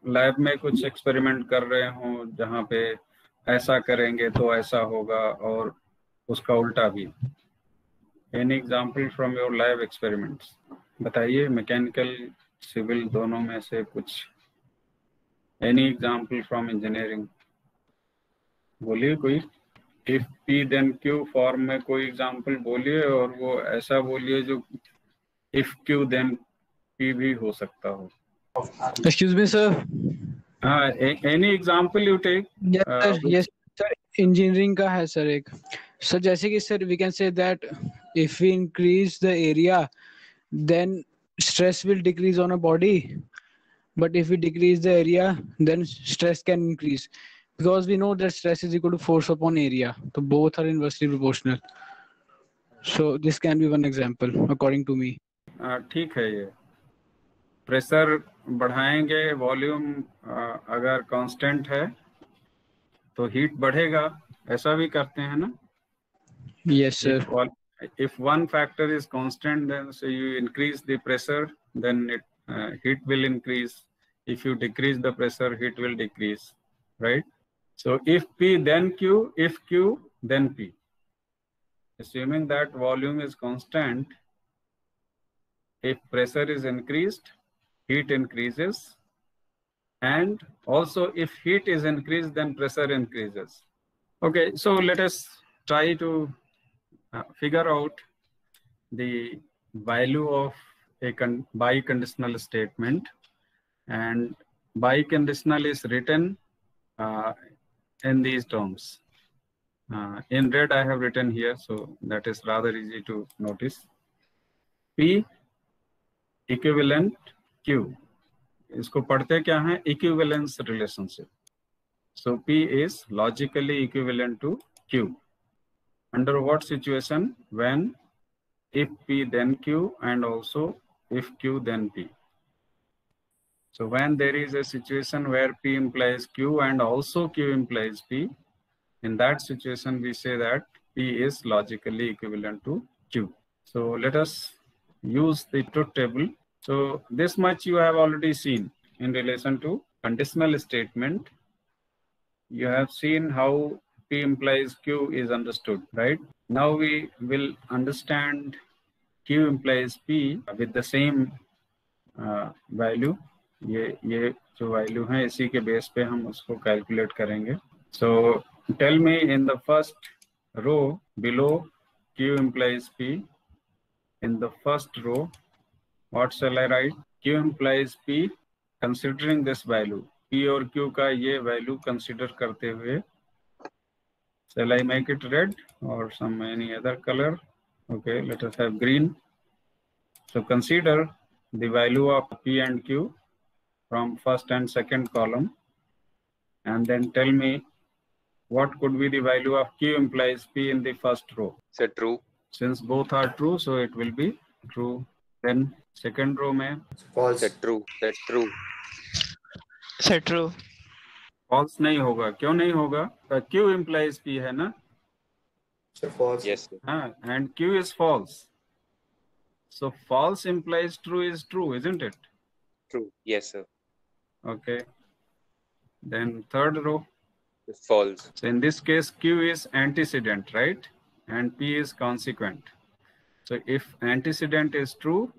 Lab में कुछ experiment कर रहे हो जहाँ पे ऐसा करेंगे तो ऐसा होगा और उसका उल्टा भी। Any example from your lab experiments बताइए, मैकेनिकल सिविल दोनों में से कुछ। एनी एग्जाम्पल फ्रॉम इंजीनियरिंग बोलिए कोई। If P then Q form में कोई एग्जाम्पल बोलिए, और वो ऐसा बोलिए जो इफ क्यू देन पी भी हो सकता हो। Excuse me, sir. हाँ, any example you take. Yes, sir. Engineering का है sir एक. So जैसे कि sir, we can say that if we increase the area, then stress will decrease on a body. But if we decrease the area, then stress can increase. Because we know that stress is equal to force upon area. So both are inversely proportional. So this can be one example, according to me. ठीक है। ये pressure बढ़ाएंगे, volume अगर constant है तो heat बढ़ेगा, ऐसा भी करते हैं ना। Yes, sir. If one factor is constant, then so you increase the pressure, then heat will increase. If you decrease the pressure, heat will decrease, right? So if P then Q, if Q then P. Assuming that volume is constant, if pressure is increased, heat increases, and also if heat is increased, then pressure increases. Okay, so let us try to figure out the value of a biconditional statement. And biconditional is written in these terms. In red I have written here, so that is rather easy to notice. P equivalent Q. इसको पढ़ते क्या है? Equivalence relationship. So P is logically equivalent to Q. Under what situation? When if P then Q, and also if Q then P. So when there is a situation where P implies Q and also Q implies P, in that situation we say that P is logically equivalent to Q. So let us use the truth table. So this much you have already seen in relation to conditional statement. You have seen how P implies Q is understood, right? Now we will understand Q implies P with the same value. ये जो value है इसी के base पे हम उसको calculate करेंगे. So tell me, in the first row below Q implies P, in the first row what shall I write? Q implies P considering this value. P और Q का ये value consider करते हुए, shall I make it red or some any other color? Okay, let us have green. So consider the value of P and Q from first and second column, and then tell me what could be the value of Q implies P in the first row. Sir, true. Since both are true, so it will be true. Then second row में false. Sir, true. Sir, true. Sir, true. false नहीं होगा. क्यों नहीं होगा? Q implies P है ना? Sir, false. Yes, sir. हाँ, and Q is false. So false implies true is true, isn't it? True. Yes, sir. Okay. Then third row. False. So in this case, Q is antecedent, right? And P is consequent. So if antecedent is true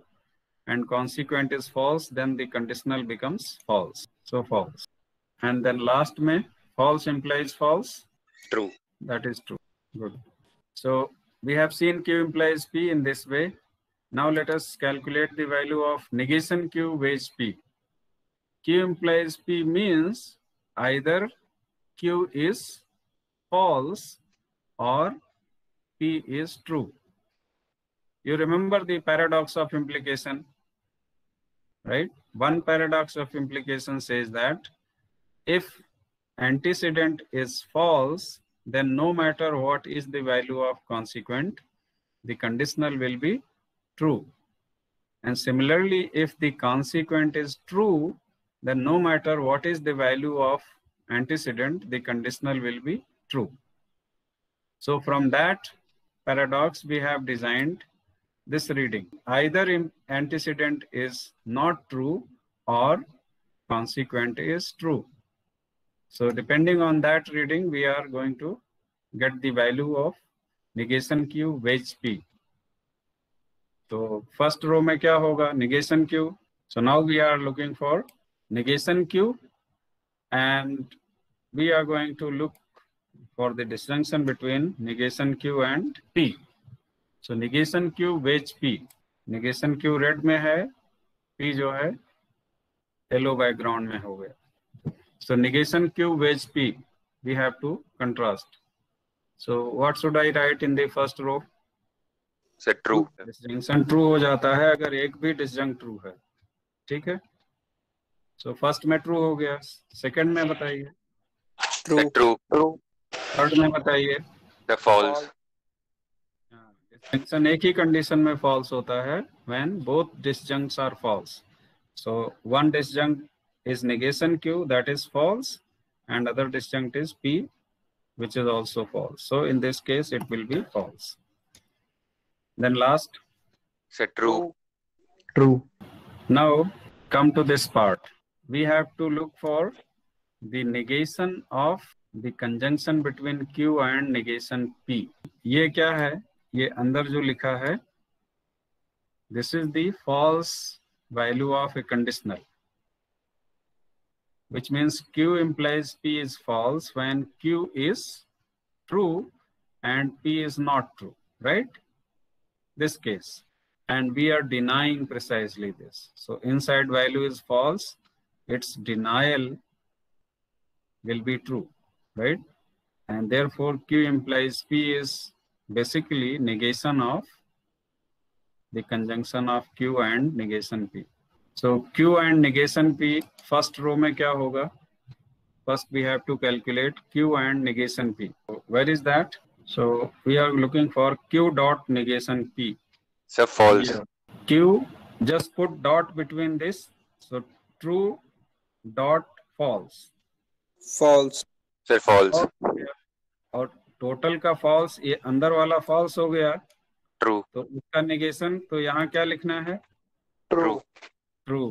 and consequent is false, then the conditional becomes false. So false. And then last में false implies false. True. That is true. Good. So we have seen Q implies P in this way. Now let us calculate the value of negation Q weighs P. Q implies P means either Q is false or P is true. You remember the paradox of implication, right? One paradox of implication says that if antecedent is false, then no matter what is the value of consequent, the conditional will be true. And similarly, if the consequent is true, then no matter what is the value of antecedent, the conditional will be true. So from that paradox, we have designed this reading. Either antecedent is not true or consequent is true. So depending on that reading, we are going to get the value of negation Q wedge P. So first row में क्या होगा? Negation Q. So now we are looking for negation Q, and we are going to look for the disjunction between negation Q and P. So negation Q wedge P. Negation Q red में है, P जो है yellow background में हो गया. So negation Q wedge P, we have to contrast. So what should I write in the first row? Sir, true. Disjunction true हो जाता है अगर एक भी disjunct true है. ठीक है? So first में true हो गया. Second में बताइए. True. Sir, true. Third में बताइए. The false. Disjunction एक ही condition में false होता है when both disjuncts are false. So one disjunct is negation Q, that is false, and other disjunct is P, which is also false. So in this case, it will be false. Then last. Sir, true. True. Now come to this part. We have to look for the negation of the conjunction between Q and negation P. ये क्या है? ये अंदर जो लिखा है, this is the false value of a conditional, which means Q implies P is false when Q is true and P is not true, right? This case. And we are denying precisely this. So inside value is false, its denial will be true, right? And therefore Q implies P is basically negation of the conjunction of Q and negation P. So Q and negation P, first row में क्या होगा? First we have to calculate Q and negation P. So where is that? So we are looking for Q dot negation P. Sir, false. Here. Q, just put dot between this. So true dot false. False. Sir, false. और total का false, ये अंदर वाला false हो गया. True. तो उसका negation, तो यहाँ क्या लिखना है? True. True.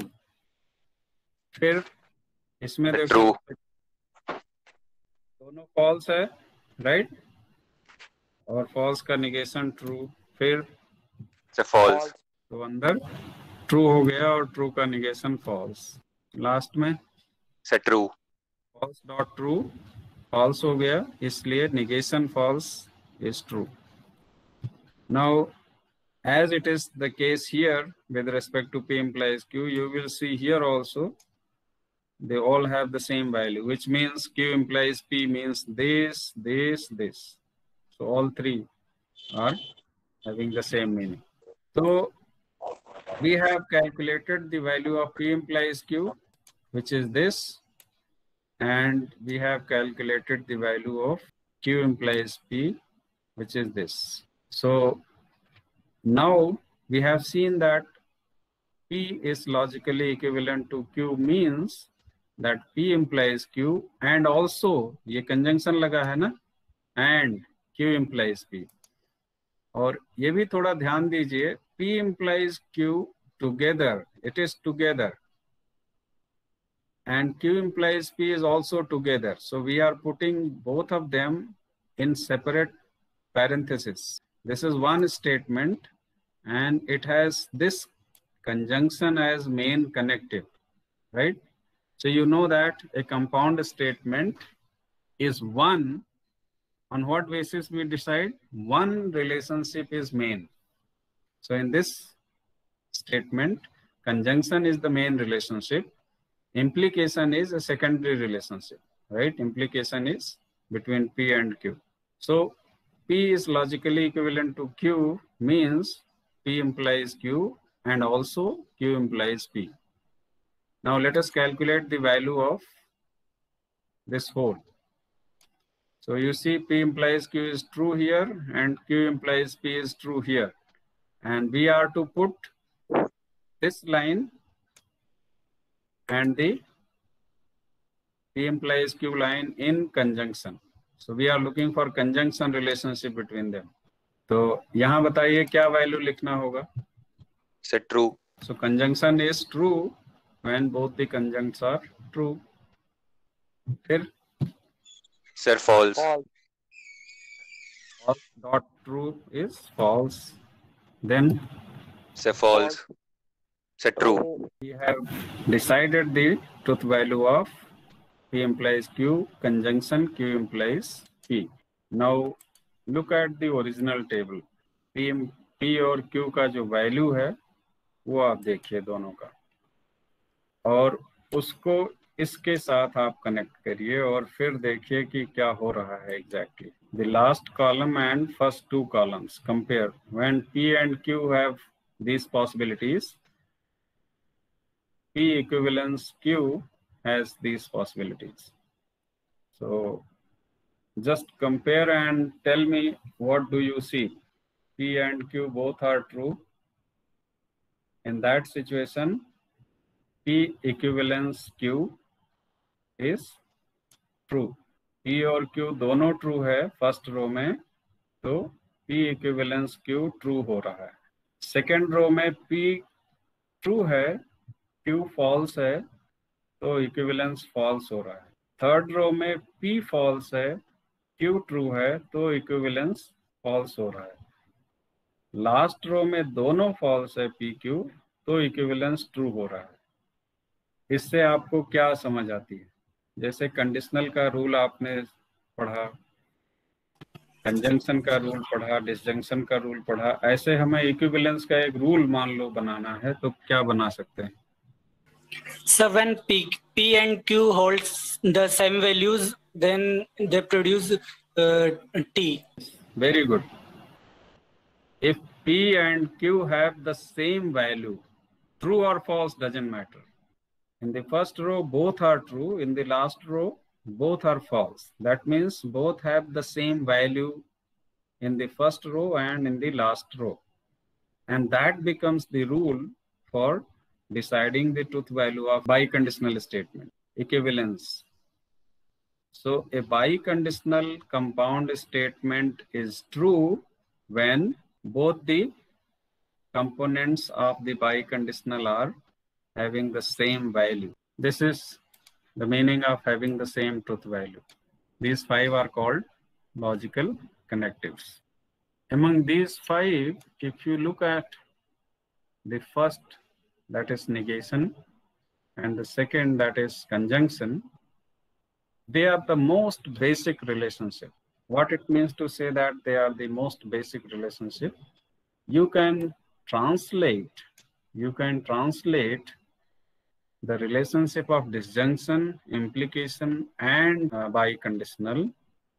फिर इसमें देखो True. दोनों false है, right? और false का negation true. फिर Sir, false. तो अंदर true हो गया और true का negation false. लास्ट में Sir, true. false dot true false हो गया, इसलिए negation false is true. Now, as it is the case here with respect to P implies Q, you will see here also they all have the same value, which means Q implies P means this, this, this. So all three are having the same meaning. So we have calculated the value of P implies Q, which is this, and we have calculated the value of Q implies P, which is this. So now we have seen that P is logically equivalent to Q, means that P implies Q, and also ये conjunction लगा है ना, and Q implies P. और ये भी थोड़ा ध्यान दीजिए, P implies Q together, it is together, and Q implies P is also together. So we are putting both of them in separate parentheses. This is one statement and it has this conjunction as main connective, right? So you know that a compound statement is one. On what basis we decide? One relationship is main. So in this statement, conjunction is the main relationship. Implication is a secondary relationship, right? Implication is between P and Q. So P is logically equivalent to Q, means P implies Q and also Q implies P. Now let us calculate the value of this whole. So you see P implies Q is true here and Q implies P is true here. And we are to put this line and the P implies Q line in conjunction. So we are looking for conjunction relationship between them. तो यहाँ बताइए क्या value लिखना होगा? Sir, true. So conjunction is true when both the conjuncts are true. फिर Sir, false. False. false dot true is false. Then Sir, false. Sir, true. we have decided the truth value of P implies Q, conjunction Q implies P. Now look at the original table. P और Q का जो value है वो आप देखिए दोनों का, और उसको इसके साथ आप कनेक्ट करिए और फिर देखिए कि क्या हो रहा है exactly. The last column and first two columns compare. When P and Q have these possibilities, P equivalence Q has these possibilities. So just compare and tell me, what do you see? P and Q both are true. In that situation, P equivalence Q is true. P और Q दोनों true है first row में, तो P equivalence Q true हो रहा है. Second row में P true है, Q false है, तो equivalence false हो रहा है. थर्ड रो में P false है, Q true है, तो equivalence false हो रहा है. लास्ट रो में दोनों false है P Q, तो equivalence true हो रहा है. इससे आपको क्या समझ आती है? जैसे कंडीशनल का रूल आपने पढ़ा, कंजंक्शन का रूल पढ़ा, डिसजंक्शन का रूल पढ़ा, ऐसे हमें इक्विवेलेंस का एक रूल मान लो बनाना है, तो क्या बना सकते हैं? So when P and Q holds the same values, then they produce T. Very good. If P and Q have the same value, true or false doesn't matter. In the first row, both are true. In the last row, both are false. That means both have the same value in the first row and in the last row. And that becomes the rule for deciding the truth value of biconditional statement, equivalence. So a biconditional compound statement is true when both the components of the biconditional are having the same value. This is the meaning of having the same truth value. These five are called logical connectives. Among these five, if you look at the first, that is negation, and the second, that is conjunction, they are the most basic relationship. What it means to say that they are the most basic relationship? You can translate the relationship of disjunction, implication, and biconditional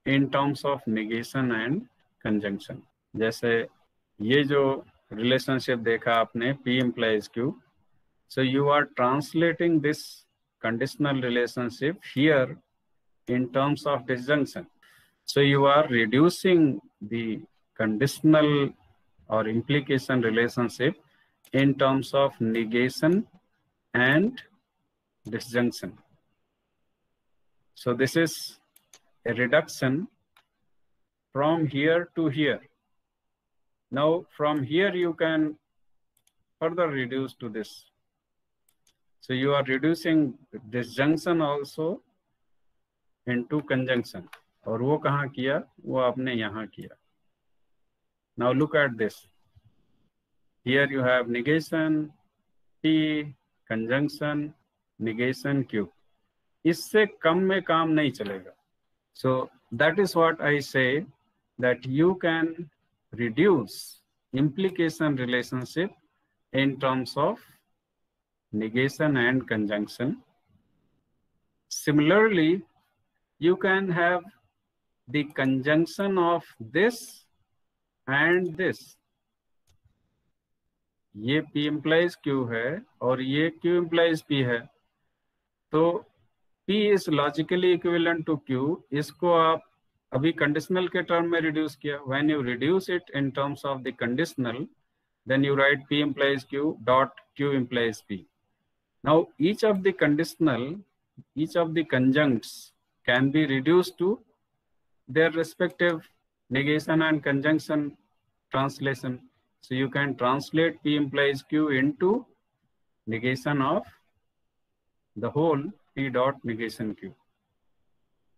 in terms of negation and conjunction. जैसे ये जो relationship देखा आपने, P implies Q. So you are translating this conditional relationship here in terms of disjunction. So you are reducing the conditional or implication relationship in terms of negation and disjunction. So this is a reduction from here to here. Now from here you can further reduce to this. So you are reducing disjunction also into conjunction. और वो कहाँ किया? वो आपने यहाँ किया. Now look at this. Here you have negation, P, conjunction, negation, Q. इससे कम में काम नहीं चलेगा. So that is what I say, that you can reduce implication relationship in terms of negation and conjunction. Similarly, you can have the conjunction of this and this. ये P implies Q है और ये Q implies P है, तो P is logically equivalent to Q. इसको आप अभी conditional के term में reduce किया. When you reduce it in terms of the conditional, then you write P implies Q dot Q implies P. Now each of the conditional, each of the conjuncts can be reduced to their respective negation and conjunction translation. So you can translate P implies Q into negation of the whole P dot negation Q.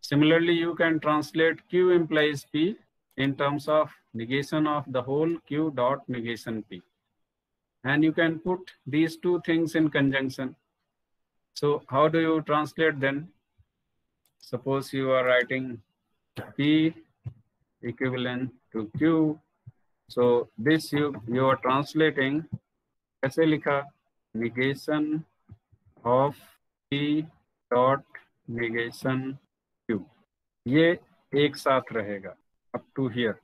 Similarly, you can translate Q implies P in terms of negation of the whole Q dot negation P. And you can put these two things in conjunction. So how do you translate then? Suppose you are writing P equivalent to Q. So this you are translating, कैसे लिखा? Negation of P dot negation Q. ये एक साथ रहेगा up to here.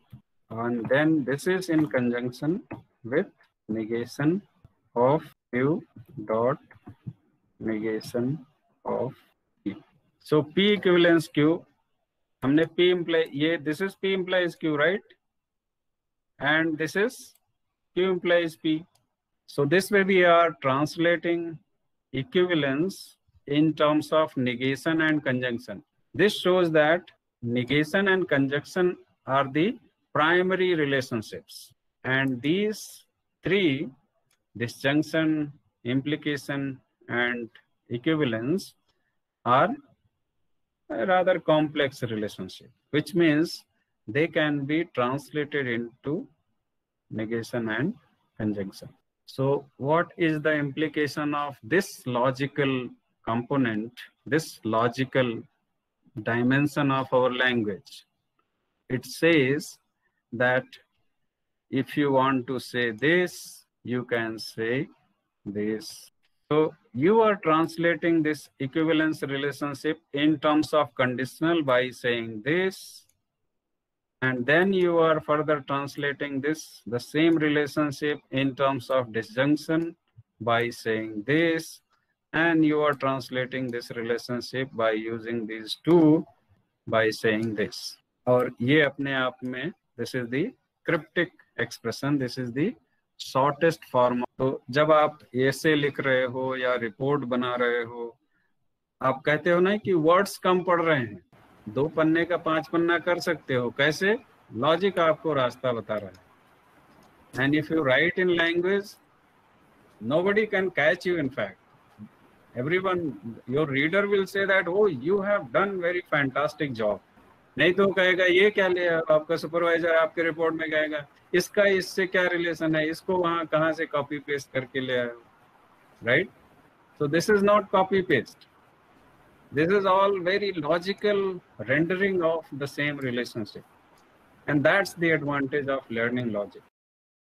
And then this is in conjunction with negation of Q dot negation of P. So P equivalence Q. हमने P imply ये this is P implies Q, right? And this is Q implies P. So this way we are translating equivalence in terms of negation and conjunction. This shows that negation and conjunction are the primary relationships, and these three, disjunction, implication, and equivalence, are a rather complex relationship, which means they can be translated into negation and conjunction. So what is the implication of this logical component, this logical dimension of our language? It says that if you want to say this, you can say this. So you are translating this equivalence relationship in terms of conditional by saying this, and then you are further translating this, the same relationship, in terms of disjunction by saying this, and you are translating this relationship by using these two by saying this. और ये अपने आप में, this is the cryptic expression, this is the shortest form. तो जब आप ऐसे लिख रहे हो या रिपोर्ट बना रहे हो, आप कहते हो ना कि वर्ड्स कम पढ़ रहे हैं, 2 पन्ने का 5 पन्ना कर सकते हो. कैसे? लॉजिक आपको रास्ता बता रहा है. And if you right in language, nobody can catch you. In fact, everyone, your reader will say that, oh, you have done very fantastic job. नहीं तो कहेगा ये क्या ले, आपका सुपरवाइजर आपके रिपोर्ट में कहेगा इसका इससे क्या रिलेशन है, इसको वहां कहां से कॉपी पेस्ट करके ले आए, right? So this is not copy paste. This is all very logical rendering of the same relationship. And that's the advantage of learning logic.